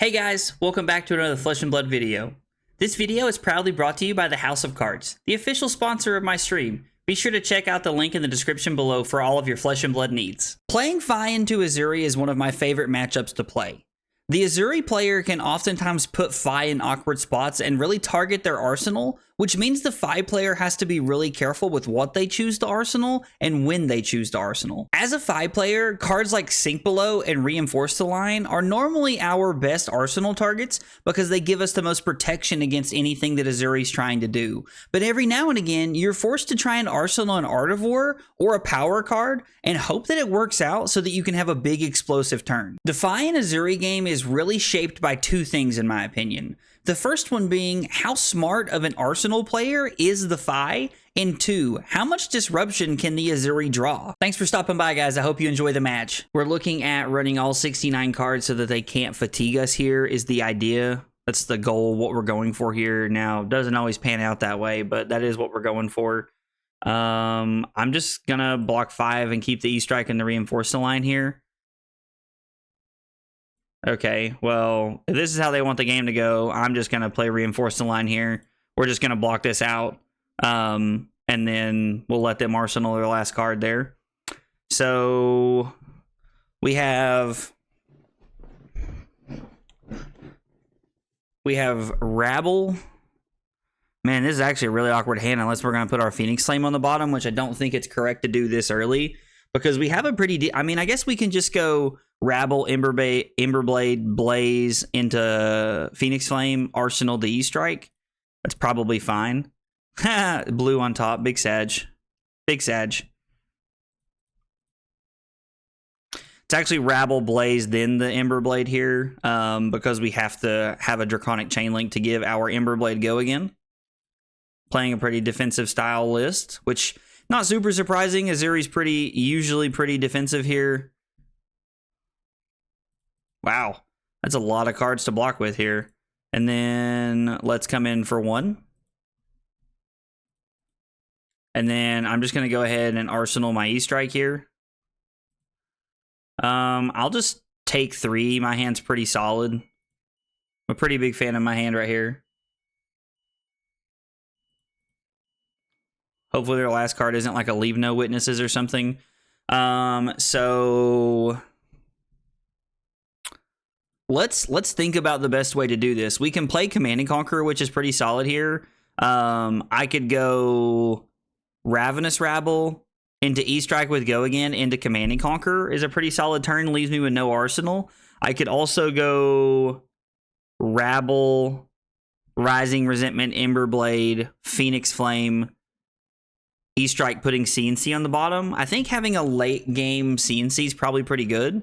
Hey guys, welcome back to another Flesh and Blood video. This video is proudly brought to you by the House of Cards, the official sponsor of my stream. Be sure to check out the link in the description below for all of your Flesh and Blood needs. Playing Fai into Uzuri is one of my favorite matchups to play. The Uzuri player can oftentimes put Fai in awkward spots and really target their arsenal, which means the Fai player has to be really careful with what they choose to arsenal and when they choose to arsenal. As a Fai player, cards like Sink Below and Reinforce the Line are normally our best arsenal targets because they give us the most protection against anything that Uzuri's trying to do. But every now and again, you're forced to try and arsenal an Art of War or a power card and hope that it works out so that you can have a big explosive turn. The Fai and Uzuri game is really shaped by two things in my opinion. The first one being how smart of an arsenal player is the Fai, and two, how much disruption can the Uzuri draw? Thanks for stopping by, guys. I hope you enjoy the match. We're looking at running all 69 cards so that they can't fatigue us here is the idea. That's the goal, what we're going for here. Now, it doesn't always pan out that way, but that is what we're going for. I'm just gonna block 5 and keep the E-Strike and the Reinforce the Line here. Okay, well, if this is how they want the game to go, I'm just going to play Reinforce the Line here. We're just going to block this out, and then we'll let them arsenal their last card there. So, we have Rabble. Man, this is actually a really awkward hand unless we're going to put our Phoenix Flame on the bottom, which I don't think it's correct to do this early. Because we have a pretty... I mean, I guess we can just go Rabble, Emberblade, Blaze into Phoenix Flame, Arsenal the E-Strike. That's probably fine. Blue on top. Big Sag. Big Sag. It's actually Rabble, Blaze, then the Emberblade here. Because we have to have a Draconic Chainlink to give our Emberblade go again. Playing a pretty defensive style list, which... not super surprising. Uzuri's usually pretty defensive here. Wow, that's a lot of cards to block with here. And then let's come in for 1. And then I'm just going to go ahead and arsenal my E-Strike here. I'll just take 3. My hand's pretty solid. I'm a pretty big fan of my hand right here. Hopefully their last card isn't like a Leave No Witnesses or something. So let's think about the best way to do this. We can play Command and Conquer, which is pretty solid here. I could go Ravenous Rabble into E-Strike with Go Again into Command and Conquer is a pretty solid turn. Leaves me with no arsenal. I could also go Rabble, Rising Resentment, Emberblade, Phoenix Flame, E-Strike putting CNC on the bottom. I think having a late game CNC is probably pretty good.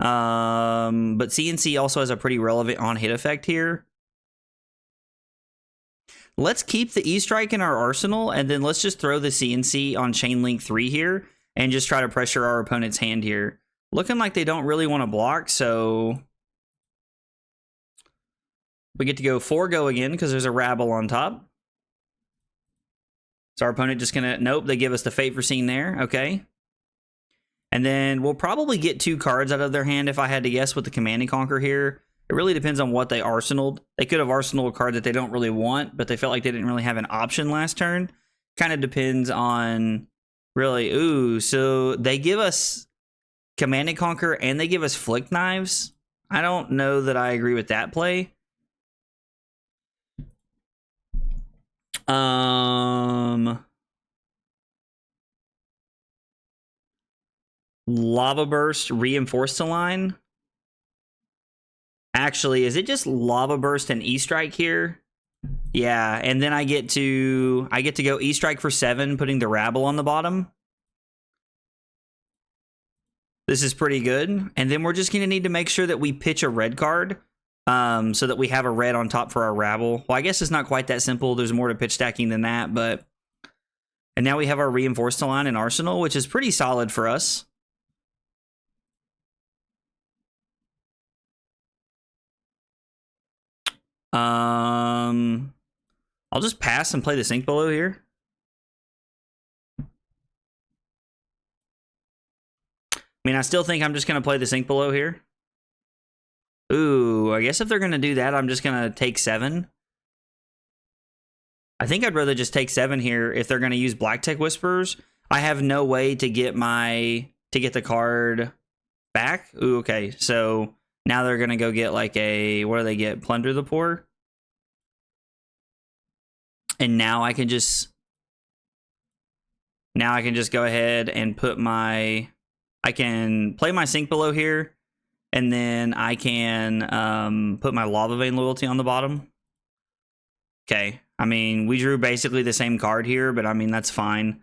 But CNC also has a pretty relevant on-hit effect here. Let's keep the E-Strike in our arsenal, and then let's just throw the CNC on Chainlink 3 here, and just try to pressure our opponent's hand here. Looking like they don't really want to block, so... we get to go 4 Go again, because there's a Rabble on top. So our opponent just gonna, nope, they give us the Fate Foreseen there, okay. And then we'll probably get 2 cards out of their hand if I had to guess with the Command and Conquer here. It really depends on what they arsenaled. They could have arsenaled a card that they don't really want, but they felt like they didn't really have an option last turn. Kind of depends on, really, ooh, so they give us Command and Conquer and they give us Flick Knives. I don't know that I agree with that play. Lava Burst, Reinforce the Line. Actually, is it just Lava Burst and E-Strike here? Yeah, and then I get to go E-Strike for 7, putting the Rabble on the bottom. This is pretty good. And then we're just going to need to make sure that we pitch a red card. So that we have a red on top for our Rabble. Well, I guess it's not quite that simple. There's more to pitch stacking than that, but... and now we have our Reinforce the Line in Arsenal, which is pretty solid for us. I'll just pass and play the Sink Below here. I mean, I still think I'm just going to play the Sink Below here. Ooh, I guess if they're going to do that, I'm just going to take 7. I think I'd rather just take 7 here if they're going to use Black Tech Whisperers. I have no way to get the card back. Ooh, okay. So now they're going to go get like a, what do they get? Plunder the Poor. And now I can just go ahead and put my, I can play my Sink Below here, and then I can put my Lava Vein Loyalty on the bottom. Okay, I mean, we drew basically the same card here, but I mean, that's fine.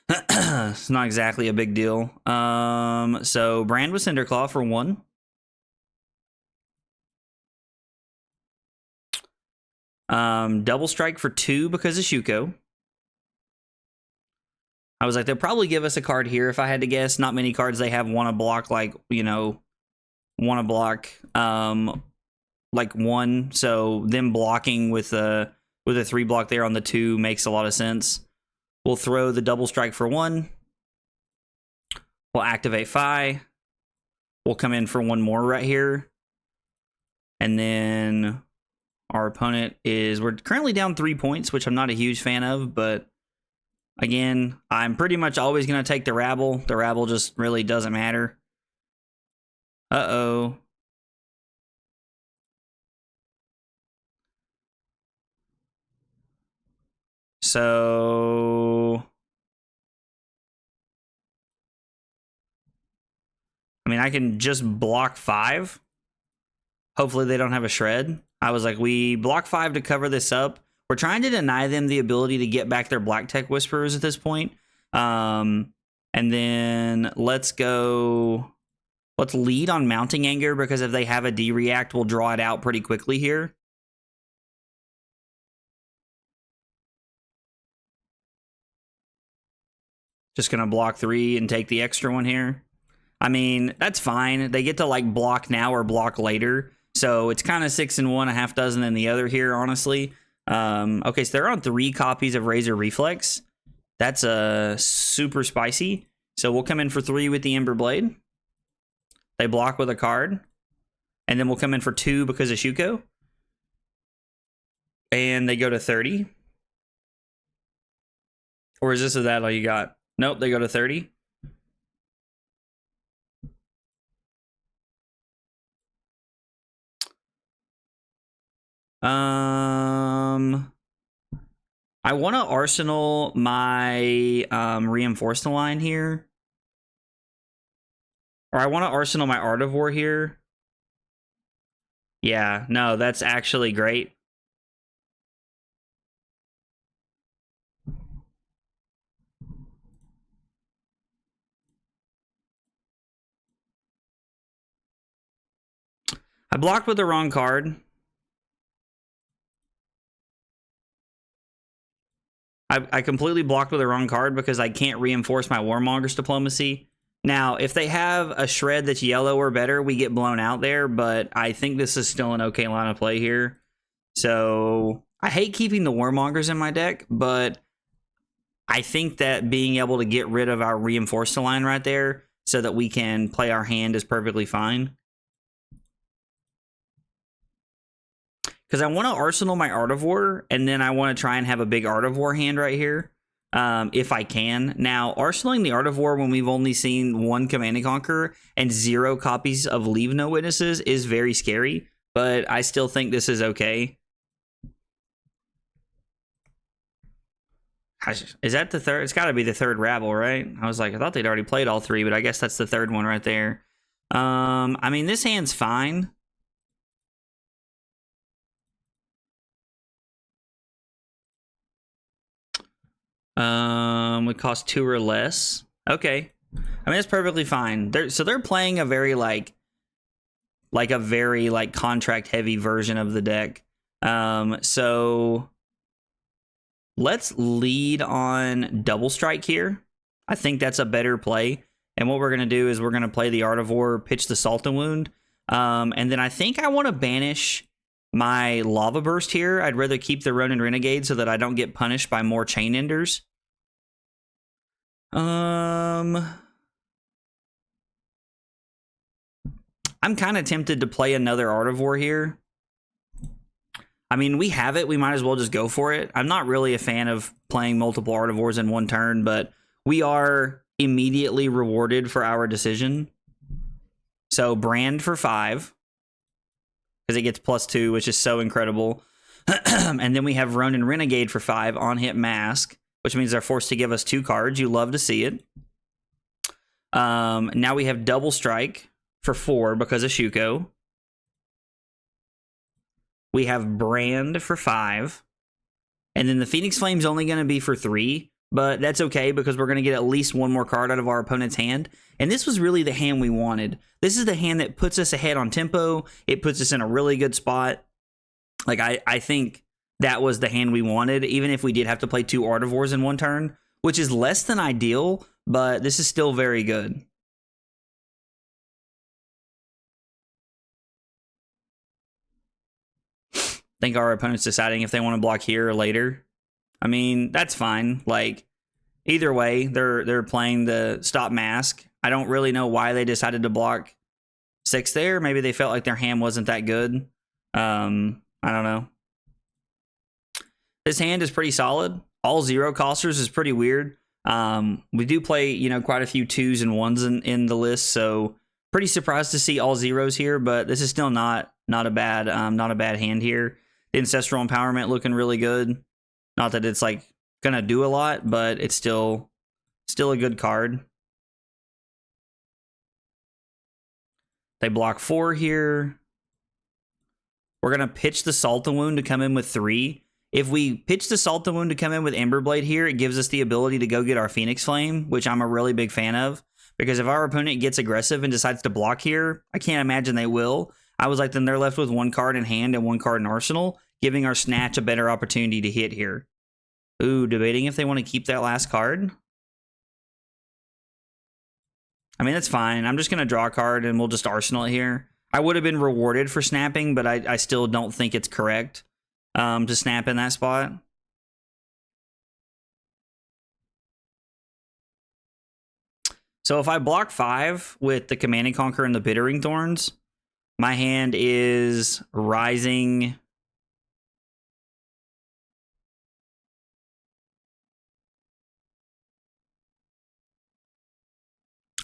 It's not exactly a big deal. So Brand with Cinderclaw for 1. Double Strike for 2 because of Shuko. I was like, they'll probably give us a card here if I had to guess. Not many cards they have want to block, like, you know, want to block like 1. So them blocking with a 3 block there on the 2 makes a lot of sense. We'll throw the Double Strike for 1. We'll activate Fai. We'll come in for 1 more right here. And then our opponent is, we're currently down 3 points, which I'm not a huge fan of, but again, I'm pretty much always going to take the Rabble. The Rabble just really doesn't matter. Uh-oh. So, I mean, I can just block 5. Hopefully they don't have a Shred. I was like, we block 5 to cover this up. We're trying to deny them the ability to get back their Black Tech Whisperers at this point. And then let's lead on Mounting Anger, because if they have a D-React, we'll draw it out pretty quickly here. Just going to block 3 and take the extra one here. I mean, that's fine. They get to like block now or block later. So it's kind of 6 and 1, a half dozen in the other here, honestly. Okay, so they're on 3 copies of Razor Reflex. That's super spicy. So we'll come in for 3 with the Emberblade. They block with a card. And then we'll come in for 2 because of Shuko. And they go to 30. Or is this or that all you got? Nope, they go to 30. I want to arsenal my Reinforced line here. Or I want to arsenal my Art of War here. Yeah, no, that's actually great. I blocked with the wrong card. I completely blocked with the wrong card because I can't reinforce my Warmonger's Diplomacy. Now, if they have a Shred that's yellow or better, we get blown out there, but I think this is still an okay line of play here. So, I hate keeping the Warmongers in my deck, but I think that being able to get rid of our Reinforced line right there so that we can play our hand is perfectly fine. Because I want to arsenal my Art of War, and then I want to try and have a big Art of War hand right here, if I can. Now, arsenaling the Art of War when we've only seen 1 Command and Conquer and 0 copies of Leave No Witnesses is very scary, but I still think this is okay. Is that the third? It's got to be the 3rd Rabble, right? I was like, I thought they'd already played all 3, but I guess that's the 3rd one right there. I mean, this hand's fine. Would cost 2 or less. Okay. I mean, that's perfectly fine. They're playing a very like a very like contract heavy version of the deck. So let's lead on Double Strike here. I think that's a better play. And what we're going to do is we're going to play the Art of War, pitch the Salt and Wound. And then I think I want to banish my Lava Burst here. I'd rather keep the Ronin Renegade so that I don't get punished by more Chain Enders. I'm kind of tempted to play another Art of War here. I mean, we have it. We might as well just go for it. I'm not really a fan of playing multiple Art of Wars in one turn, but we are immediately rewarded for our decision. So Brand for 5, because it gets +2, which is so incredible. And then we have Ronin Renegade for 5 on hit Mask, which means they're forced to give us 2 cards. You love to see it. Now we have Double Strike for 4 because of Shuko. We have Brand for 5. And then the Phoenix Flame's only going to be for 3, but that's okay because we're going to get at least one more card out of our opponent's hand. And this was really the hand we wanted. This is the hand that puts us ahead on tempo. It puts us in a really good spot. Like, I think that was the hand we wanted, even if we did have to play 2 Art of Wars in one turn, which is less than ideal, but this is still very good. I think our opponent's deciding if they want to block here or later. I mean, that's fine. Like, either way, they're playing the stop mask. I don't really know why they decided to block 6 there. Maybe they felt like their hand wasn't that good. I don't know. This hand is pretty solid. All 0 costers is pretty weird. We do play, you know, quite a few 2s and 1s in the list, so pretty surprised to see all 0s here. But this is still not a bad hand here. The Ancestral Empowerment looking really good. Not that it's like gonna do a lot, but it's still a good card. They block 4 here. We're gonna pitch the Salt and Wound to come in with 3. If we pitch the Salt and Wound to come in with Emberblade here, it gives us the ability to go get our Phoenix Flame, which I'm a really big fan of. Because if our opponent gets aggressive and decides to block here, I can't imagine they will. I was like, then they're left with 1 card in hand and 1 card in arsenal, giving our Snatch a better opportunity to hit here. Ooh, debating if they want to keep that last card. I mean, that's fine. I'm just going to draw a card and we'll just arsenal it here. I would have been rewarded for snapping, but I still don't think it's correct to snap in that spot. So if I block 5 with the Command and Conquer and the Bittering Thorns, my hand is rising.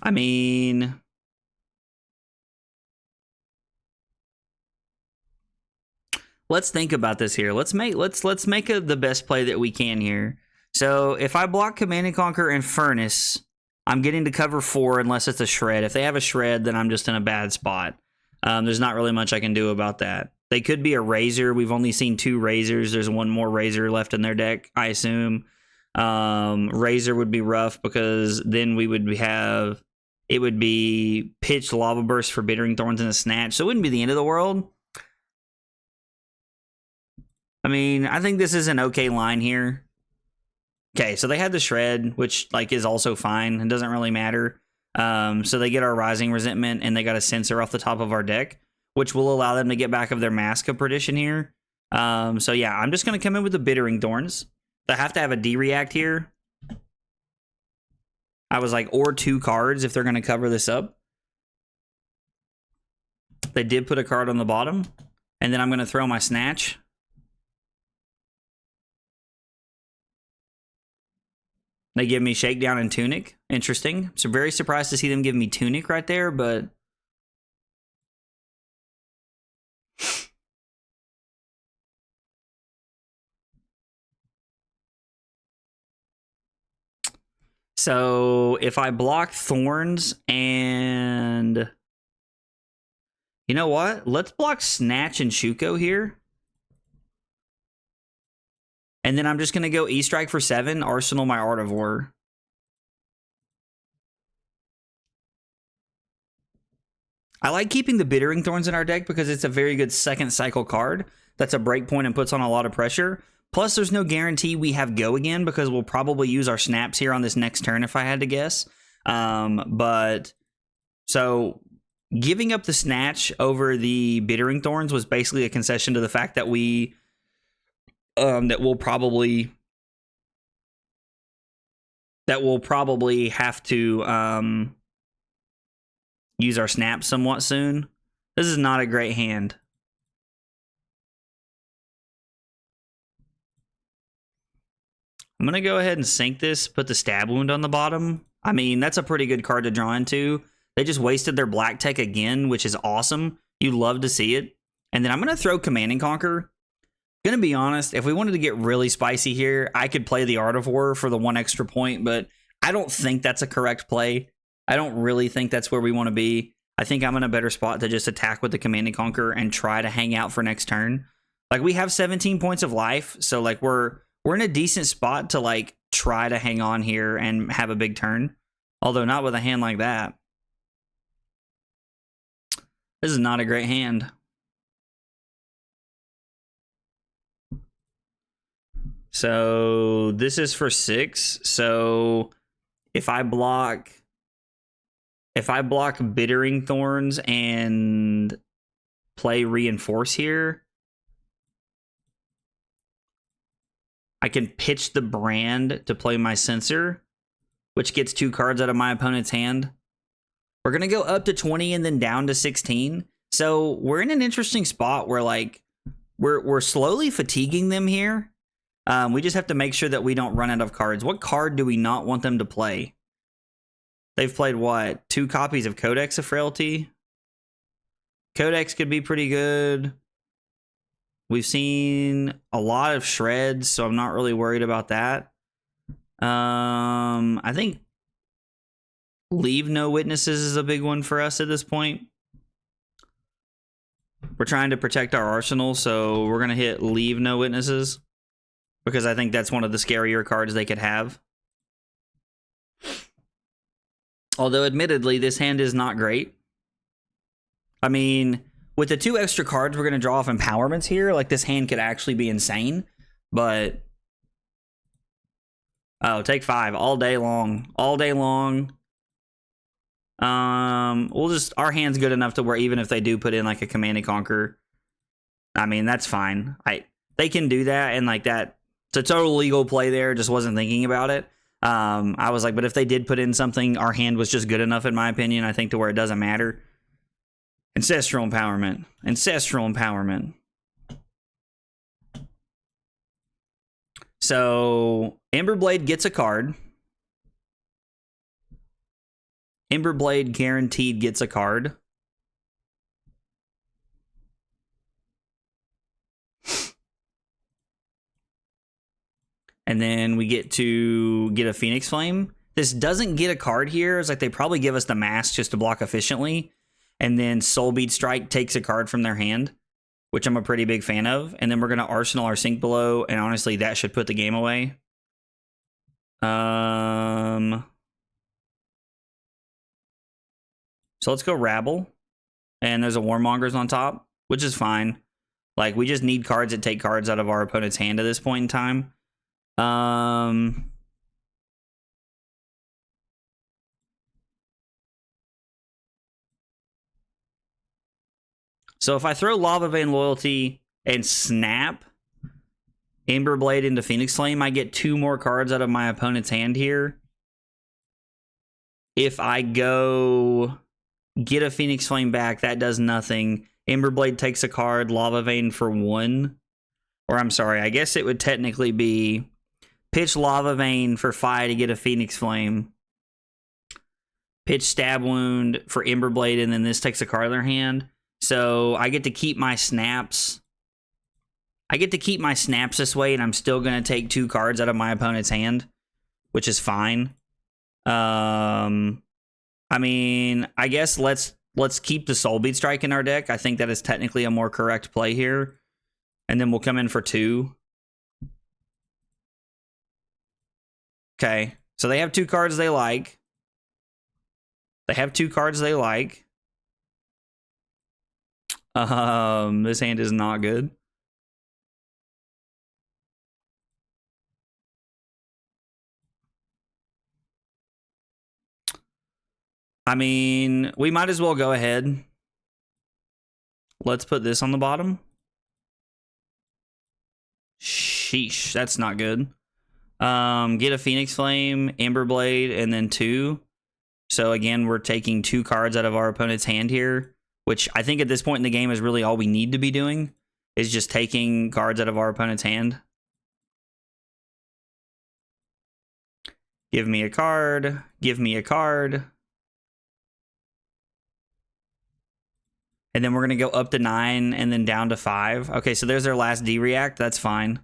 I mean, let's think about this here. Let's make the best play that we can here. So if I block Command and Conquer and Furnace, I'm getting to cover 4 unless it's a Shred. If they have a Shred, then I'm just in a bad spot. There's not really much I can do about that. They could be a Razor. We've only seen 2 Razors. There's 1 more Razor left in their deck, I assume. Razor would be rough because then we would have... It would be pitched Lava Burst for Bittering Thorns and a Snatch. So it wouldn't be the end of the world. I mean, I think this is an okay line here. Okay, so they had the Shred, which like is also fine. It doesn't really matter. So they get our Rising Resentment, and they got a Censor off the top of our deck, which will allow them to get back of their Mask of Perdition here. So yeah, I'm just going to come in with the Bittering Thorns. I have to have a D-React here. I was like, or 2 cards if they're going to cover this up. They did put a card on the bottom. And then I'm going to throw my Snatch. They give me Shakedown and Tunic. Interesting. So very surprised to see them give me Tunic right there, but... So if I block Thorns and... You know what? Let's block Snatch and Shuko here. And then I'm just going to go E-Strike for 7, Arsenal my Art of War. I like keeping the Bittering Thorns in our deck because it's a very good second cycle card. That's a breakpoint and puts on a lot of pressure. Plus, there's no guarantee we have go again because we'll probably use our snaps here on this next turn if I had to guess. But so giving up the Snatch over the Bittering Thorns was basically a concession to the fact that we'll probably have to use our snap somewhat soon. This is not a great hand. I'm going to go ahead and sink this, put the stab wound on the bottom. I mean, that's a pretty good card to draw into. They just wasted their black tech again, which is awesome. You love to see it. And then I'm going to throw Command and Conquer. Gonna be honest, if we wanted to get really spicy here, I could play the Art of War for the 1 extra point, but I don't think that's a correct play. I don't really think that's where we want to be. I think I'm in a better spot to just attack with the Command and Conquer and try to hang out for next turn. Like, we have 17 points of life, so like we're in a decent spot to like try to hang on here and have a big turn. Although not with a hand like that. This is not a great hand. So this is for 6. So if I block Bittering Thorns and play Reinforce here, I can pitch the Brand to play my Censor, which gets 2 cards out of my opponent's hand. We're going to go up to 20 and then down to 16. So we're in an interesting spot where like we're slowly fatiguing them here. We just have to make sure that we don't run out of cards. What card do we not want them to play? They've played what? 2 copies of Codex of Frailty? Codex could be pretty good. We've seen a lot of Shreds, so I'm not really worried about that. I think Leave No Witnesses is a big one for us at this point. We're trying to protect our arsenal, so we're going to hit Leave No Witnesses, because I think that's one of the scarier cards they could have. Although, admittedly, this hand is not great. I mean, with the 2 extra cards we're going to draw off empowerments here, like, this hand could actually be insane. But, oh, take 5 all day long. All day long. We'll just, our hand's good enough to where even if they do put in, like, a Command and Conquer, I mean, that's fine. They can do that, and, like, that, it's a total legal play there, just wasn't thinking about it. I was like, but if they did put in something, our hand was just good enough, in my opinion, I think, to where it doesn't matter. Ancestral Empowerment. Ancestral Empowerment. So, Emberblade gets a card. Emberblade guaranteed gets a card. And then we get to get a Phoenix Flame. This doesn't get a card here. It's like they probably give us the mask just to block efficiently. And then Soulbead Strike takes a card from their hand, which I'm a pretty big fan of. And then we're going to Arsenal our Sink Below. And honestly, that should put the game away. So let's go Rabble. And there's a Warmongers on top, which is fine. Like, we just need cards that take cards out of our opponent's hand at this point in time. So if I throw Lava Vein Loyalty and snap Emberblade into Phoenix Flame, I get 2 more cards out of my opponent's hand here. If I go get a Phoenix Flame back, that does nothing. Emberblade takes a card, Lava Vein for 1. Or I'm sorry, I guess it would technically be pitch Lava Vein for Fai to get a Phoenix Flame. Pitch Stab Wound for Emberblade, and then this takes a card in their hand. So I get to keep my snaps. I get to keep my snaps this way, and I'm still going to take 2 cards out of my opponent's hand, which is fine. I mean, I guess let's keep the Soulbead Strike in our deck. I think that is technically a more correct play here. And then we'll come in for 2. Okay, so they have 2 cards they like. They have 2 cards they like. This hand is not good. I mean, we might as well go ahead. Let's put this on the bottom. Sheesh, that's not good. Get a Phoenix Flame, Emberblade, and then 2. So again, we're taking 2 cards out of our opponent's hand here. which I think at this point in the game is really all we need to be doing, is just taking cards out of our opponent's hand. Give me a card. Give me a card. And then we're going to go up to 9 and then down to 5. Okay, so there's our last D-React. That's fine.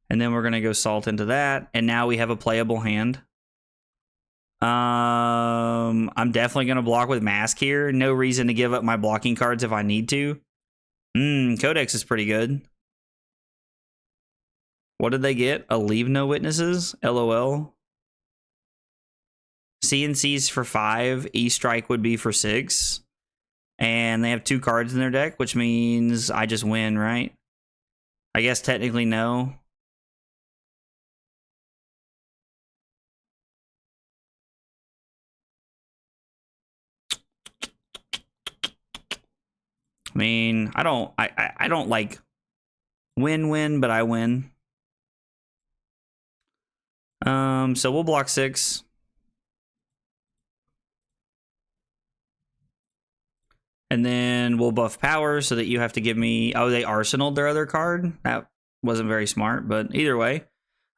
And then we're going to go Salt into that. And now we have a playable hand. I'm definitely going to block with Mask here. No reason to give up my blocking cards if I need to. Codex is pretty good. What did they get? A Leave No Witnesses? LOL. CNC's for 5. E-Strike would be for 6. And they have 2 cards in their deck, which means I just win, right? I guess technically no. I mean, I don't like win, but I win. So we'll block 6. And then we'll buff power so that you have to give me... Oh, they arsenaled their other card? That wasn't very smart, but either way.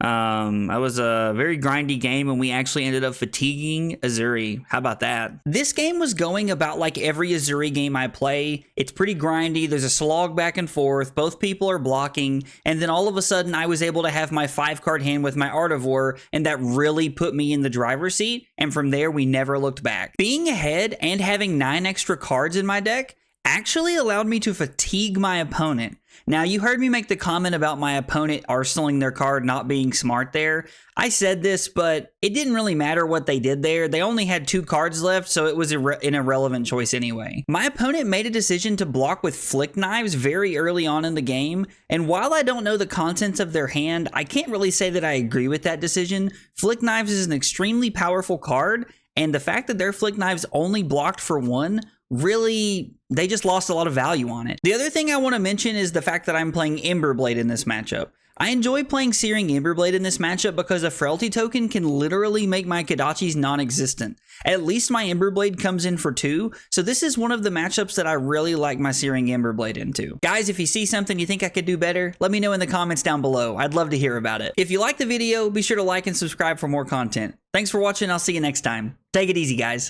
That was a very grindy game, and we actually ended up fatiguing Uzuri. How about that? This game was going about like every Uzuri game I play. It's pretty grindy. There's a slog back and forth. Both people are blocking. And then all of a sudden, I was able to have my 5-card hand with my Artivore, and that really put me in the driver's seat. And from there, we never looked back. Being ahead and having 9 extra cards in my deck actually allowed me to fatigue my opponent. Now, you heard me make the comment about my opponent arsenaling their card not being smart there. I said this, but it didn't really matter what they did there. They only had 2 cards left, so it was an irrelevant choice anyway. My opponent made a decision to block with Flick Knives very early on in the game, and while I don't know the contents of their hand, I can't really say that I agree with that decision. Flick Knives is an extremely powerful card, and the fact that their Flick Knives only blocked for 1 really, they just lost a lot of value on it. The other thing I want to mention is the fact that I'm playing Emberblade in this matchup. I enjoy playing Searing Emberblade in this matchup because a Frailty token can literally make my Kodachis non-existent. At least my Emberblade comes in for 2, so this is one of the matchups that I really like my Searing Emberblade into. Guys, if you see something you think I could do better, let me know in the comments down below. I'd love to hear about it. If you like the video, be sure to like and subscribe for more content. Thanks for watching, I'll see you next time. Take it easy, guys.